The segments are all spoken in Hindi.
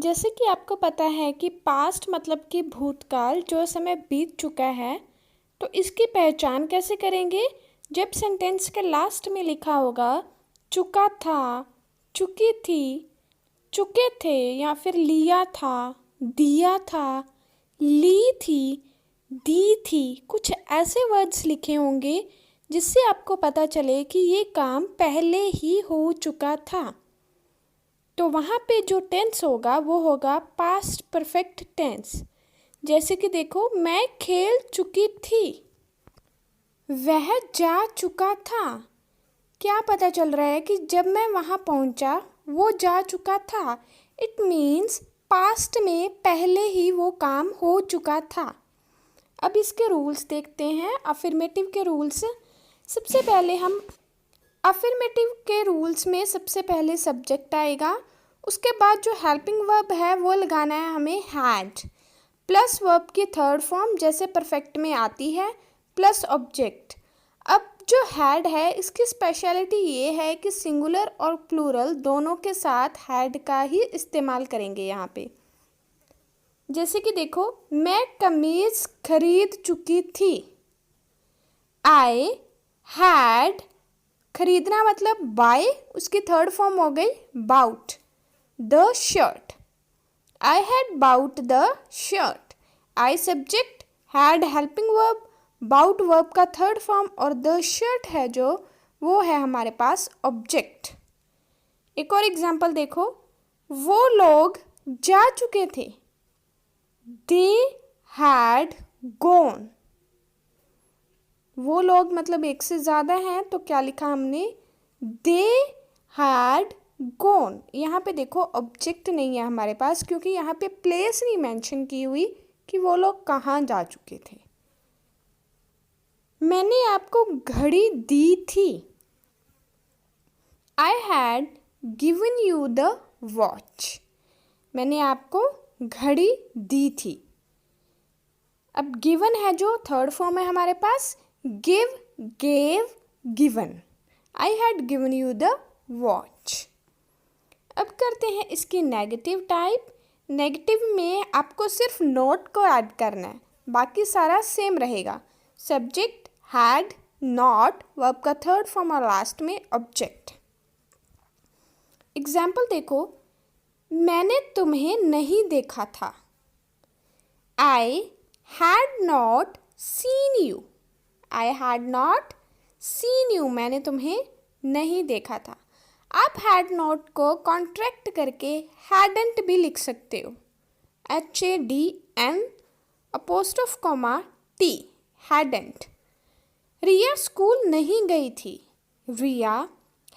जैसे कि आपको पता है कि पास्ट मतलब कि भूतकाल जो समय बीत चुका है, तो इसकी पहचान कैसे करेंगे? जब सेंटेंस के लास्ट में लिखा होगा चुका था, चुकी थी, चुके थे या फिर लिया था, दिया था, ली थी, दी थी, कुछ ऐसे वर्ड्स लिखे होंगे जिससे आपको पता चले कि ये काम पहले ही हो चुका था। तो वहाँ पे जो टेंस होगा वो होगा पास्ट परफेक्ट टेंस। जैसे कि देखो, मैं खेल चुकी थी, वह जा चुका था। क्या पता चल रहा है कि जब मैं वहाँ पहुँचा वो जा चुका था। इट मीन्स पास्ट में पहले ही वो काम हो चुका था। अब इसके रूल्स देखते हैं, अफर्मेटिव के रूल्स। सबसे पहले हम अफर्मेटिव के रूल्स में सबसे पहले सब्जेक्ट आएगा, उसके बाद जो हेल्पिंग वर्ब है वो लगाना है हमें हैड, प्लस वर्ब की थर्ड फॉर्म जैसे परफेक्ट में आती है, प्लस ऑब्जेक्ट। अब जो हैड है इसकी स्पेशलिटी ये है कि सिंगुलर और प्लूरल दोनों के साथ हैड का ही इस्तेमाल करेंगे यहाँ पे। जैसे कि देखो, मैं कमीज खरीद चुकी थी, आई हैड, खरीदना मतलब बाय, उसकी थर्ड फॉर्म हो गई bought, the shirt, I had bought the shirt. I subject, had helping verb, bought verb का थर्ड फॉर्म और द शर्ट है जो वो है हमारे पास ऑब्जेक्ट। एक और एग्जांपल देखो, वो लोग जा चुके थे, दे हैड गॉन। वो लोग मतलब एक से ज़्यादा हैं तो क्या लिखा हमने, दे हैड गॉन। यहाँ पे देखो ऑब्जेक्ट नहीं है हमारे पास क्योंकि यहाँ पे प्लेस नहीं मेंशन की हुई कि वो लोग कहाँ जा चुके थे। मैंने आपको घड़ी दी थी, आई had given you the watch. मैंने आपको घड़ी दी थी। अब गिवन है जो थर्ड फॉर्म है हमारे पास, give, gave, given. I had given you the watch. अब करते हैं इसकी नेगेटिव टाइप। नेगेटिव में आपको सिर्फ नोट को ऐड करना है, बाकी सारा सेम रहेगा। सब्जेक्ट हैड, नॉट, वर्ब का थर्ड फॉर्म और लास्ट में ऑब्जेक्ट। एग्जाम्पल देखो, मैंने तुम्हें नहीं देखा था, I had not seen you. I had not seen you, मैंने तुम्हें नहीं देखा था। आप हैड नॉट को कॉन्ट्रैक्ट करके हैडंट भी लिख सकते हो, HADN apostrophe comma T, hadn't. Riya school नहीं गई थी, Riya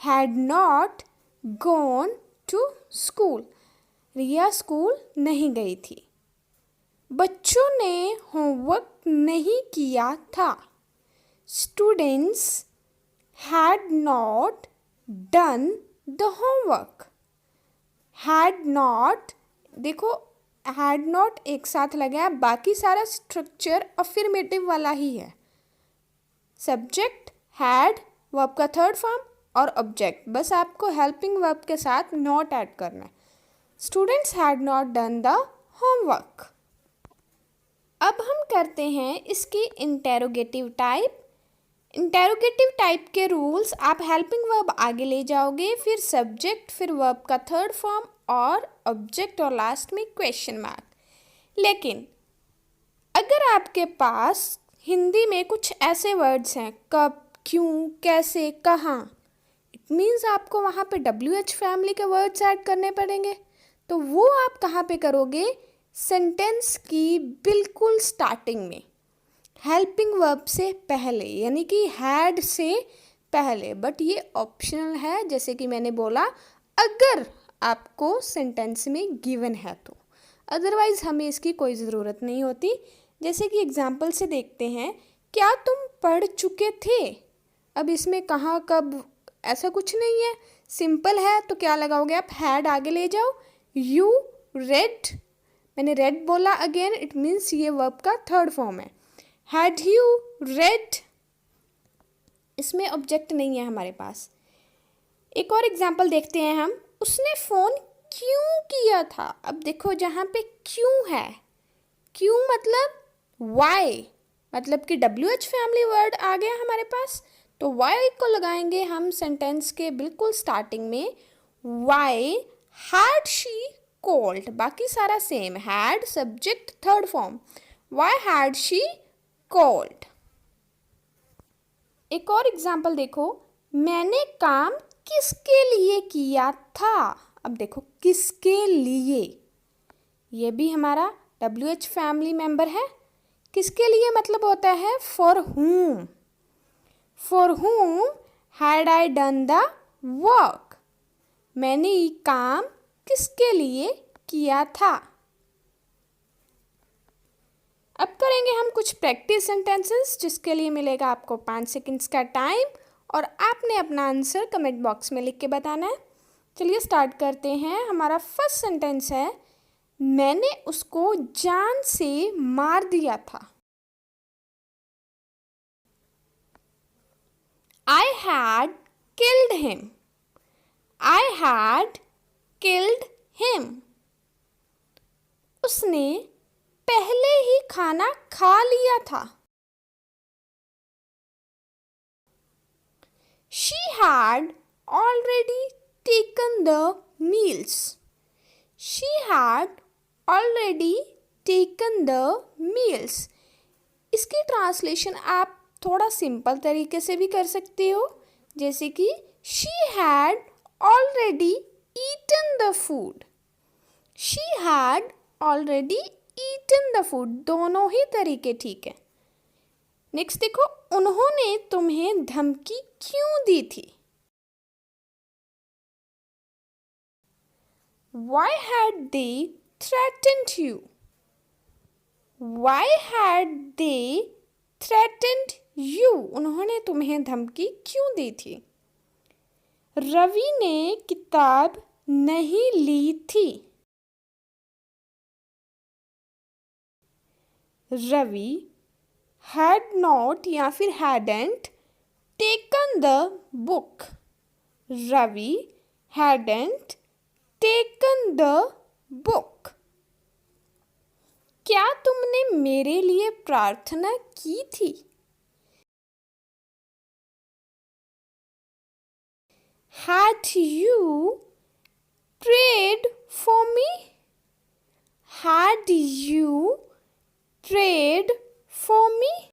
had not gone to school. Riya school नहीं गई थी। बच्चों ने होमवर्क नहीं किया था, students had not done the homework. Had not, देखो हैड नॉट एक साथ लगा, बाकी सारा स्ट्रक्चर अफर्मेटिव वाला ही है। सब्जेक्ट हैड, वर्ब का थर्ड फॉर्म और ऑब्जेक्ट, बस आपको हेल्पिंग वर्ब के साथ नॉट ऐड करना है। Students had not done the homework. अब हम करते हैं इसकी इंटेरोगेटिव टाइप। इंटेरोगेटिव टाइप के रूल्स, आप हेल्पिंग वर्ब आगे ले जाओगे, फिर सब्जेक्ट, फिर वर्ब का थर्ड फॉर्म और ऑब्जेक्ट और लास्ट में क्वेश्चन मार्क। लेकिन अगर आपके पास हिंदी में कुछ ऐसे वर्ड्स हैं, कब, क्यों, कैसे, कहाँ, इट मीन्स आपको वहाँ पे WH फैमिली के वर्ड्स ऐड करने पड़ेंगे। तो वो आप कहाँ पे करोगे? सेंटेंस की बिल्कुल स्टार्टिंग में, हेल्पिंग वर्ब से पहले, यानी कि हैड से पहले। बट ये ऑप्शनल है, जैसे कि मैंने बोला, अगर आपको सेंटेंस में गिवन है तो, अदरवाइज हमें इसकी कोई ज़रूरत नहीं होती। जैसे कि एग्जाम्पल से देखते हैं, क्या तुम पढ़ चुके थे? अब इसमें कहाँ, कब, ऐसा कुछ नहीं है, सिंपल है। तो क्या लगाओगे आप? हैड आगे ले जाओ। यू रेड, मैंने रेड बोला अगेन, इट मीन्स ये वर्ब का थर्ड फॉर्म है। हैड यू रेड, इसमें ऑब्जेक्ट नहीं है हमारे पास। एक और एग्जाम्पल देखते हैं हम, उसने फ़ोन क्यों किया था। अब देखो जहाँ पे क्यों है, क्यों मतलब why, मतलब कि WH फैमिली वर्ड आ गया हमारे पास, तो why को लगाएंगे हम सेंटेंस के बिल्कुल स्टार्टिंग में। why had she called, बाकी सारा same, had subject third form, why had she called। एक और एग्जाम्पल देखो, मैंने काम किसके लिए किया था। अब देखो किसके लिए, ये भी हमारा WH फैमिली मेंबर है। किसके लिए मतलब होता है for whom, for whom had I done the work, मैंने ये काम किसके लिए किया था। अब करेंगे हम कुछ प्रैक्टिस सेंटेंसेस, जिसके लिए मिलेगा आपको 5 सेकंड्स का टाइम और आपने अपना आंसर कमेंट बॉक्स में लिख के बताना है। चलिए स्टार्ट करते हैं। हमारा फर्स्ट सेंटेंस है, मैंने उसको जान से मार दिया था। I had killed him. I had killed him. उसने पहले ही खाना खा लिया था। She had already taken the meals. She had already taken the meals. इसकी ट्रांसलेशन आप थोड़ा सिंपल तरीके से भी कर सकते हो, जैसे कि she had already eaten the food. She had already eaten the food. दोनों ही तरीके ठीक है। नेक्स्ट देखो, उन्होंने तुम्हें धमकी क्यों दी थी। Why had they threatened you? Why had they threatened you? उन्होंने तुम्हें धमकी क्यों दी थी। रवि ने किताब नहीं ली थी। रवि had not या फिर hadn't taken the book. Ravi hadn't taken the book. क्या तुमने मेरे लिए प्रार्थना की थी। Had you prayed for me? Had you prayed for me?